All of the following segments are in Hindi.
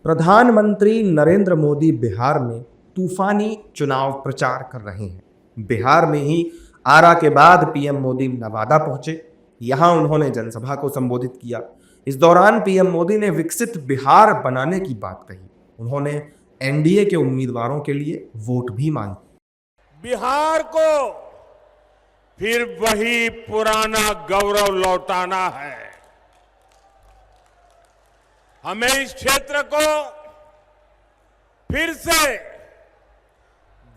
प्रधानमंत्री नरेंद्र मोदी बिहार में तूफानी चुनाव प्रचार कर रहे हैं। बिहार में ही आरा के बाद पीएम मोदी नवादा पहुंचे। यहां उन्होंने जनसभा को संबोधित किया। इस दौरान पीएम मोदी ने विकसित बिहार बनाने की बात कही। उन्होंने एनडीए के उम्मीदवारों के लिए वोट भी मांगे। बिहार को फिर वही पुराना गौरव लौटाना है। हमें इस क्षेत्र को फिर से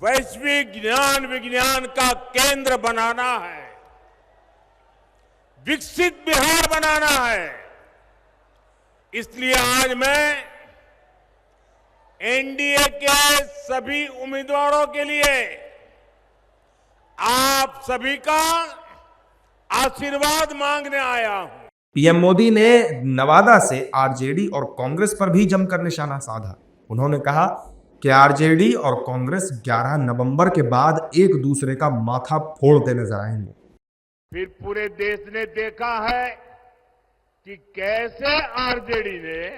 वैश्विक ज्ञान विज्ञान का केंद्र बनाना है, विकसित बिहार बनाना है। इसलिए आज मैं एनडीए के सभी उम्मीदवारों के लिए आप सभी का आशीर्वाद मांगने आया हूं। पीएम मोदी ने नवादा से आरजेडी और कांग्रेस पर भी जमकर निशाना साधा। उन्होंने कहा कि आरजेडी और कांग्रेस 11 नवंबर के बाद एक दूसरे का माथा फोड़ते नजर आएंगे। फिर पूरे देश ने देखा है कि कैसे आरजेडी ने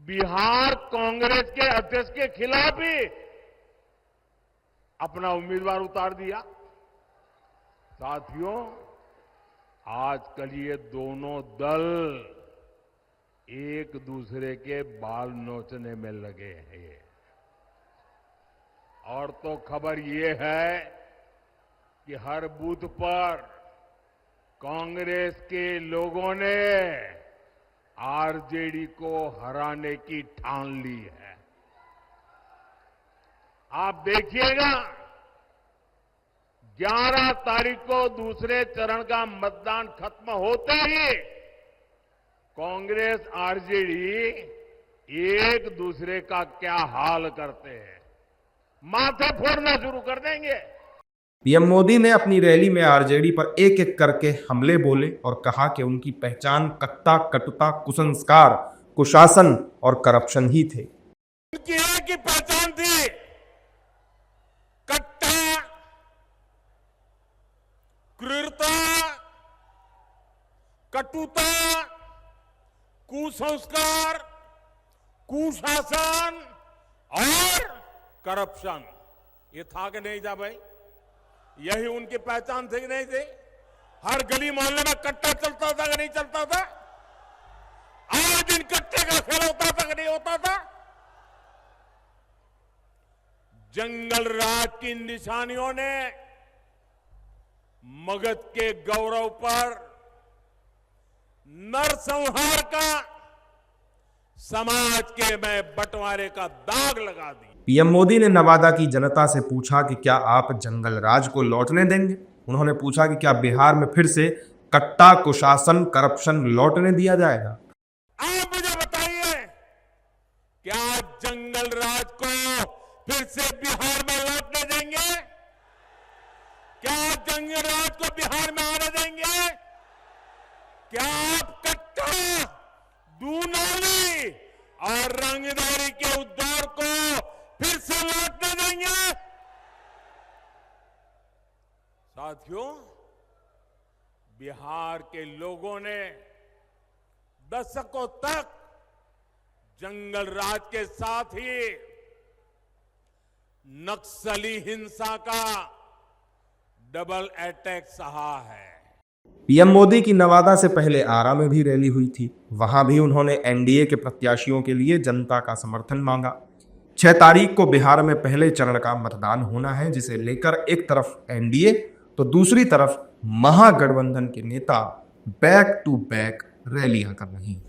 बिहार कांग्रेस के अध्यक्ष के खिलाफ ही अपना उम्मीदवार उतार दिया। साथियों, आजकल ये दोनों दल एक दूसरे के बाल नोचने में लगे हैं। और तो खबर ये है कि हर बूथ पर कांग्रेस के लोगों ने आरजेडी को हराने की ठान ली है। आप देखिएगा, 11 तारीख को दूसरे चरण का मतदान खत्म होते ही कांग्रेस आरजेडी एक दूसरे का क्या हाल करते हैं, माथे फोड़ना शुरू कर देंगे। पीएम मोदी ने अपनी रैली में आरजेडी पर एक एक करके हमले बोले और कहा कि उनकी पहचान कट्टा, कटुता, कुसंस्कार, कुशासन और करप्शन ही थे। उनकी एक ही पहचान थी, कट्टा, क्रूरता, कटुता, कुसंस्कार, कुशासन और करप्शन। ये था कि नहीं था भाई? यही उनकी पहचान थी कि नहीं थी? हर गली मोहल्ले में कट्टा चलता था कि नहीं चलता था? आए दिन कट्टे का खेल होता था कि नहीं होता था? जंगल राज की निशानियों ने मगध के गौरव पर नरसंहार का, समाज के में बंटवारे का दाग लगा दी। पीएम मोदी ने नवादा की जनता से पूछा कि क्या आप जंगल राज को लौटने देंगे। उन्होंने पूछा कि क्या बिहार में फिर से कट्टा, कुशासन, करप्शन लौटने दिया जाएगा। आप मुझे बताइए, क्या जंगल राज को फिर से बिहार में लौटने देंगे? क्या जंगल राज को बिहार में आने देंगे? क्या आप कट्टा, दूनाली और रंगदारी के उस दौर को फिर से लौटने देंगे? साथियों, बिहार के लोगों ने दशकों तक जंगल राज के साथ ही नक्सली हिंसा का डबल अटैक सहा है। पीएम मोदी की नवादा से पहले आरा में भी रैली हुई थी। वहां भी उन्होंने एनडीए के प्रत्याशियों के लिए जनता का समर्थन मांगा। 6 तारीख को बिहार में पहले चरण का मतदान होना है, जिसे लेकर एक तरफ एनडीए तो दूसरी तरफ महागठबंधन के नेता बैक टू बैक रैलियां कर रही हैं।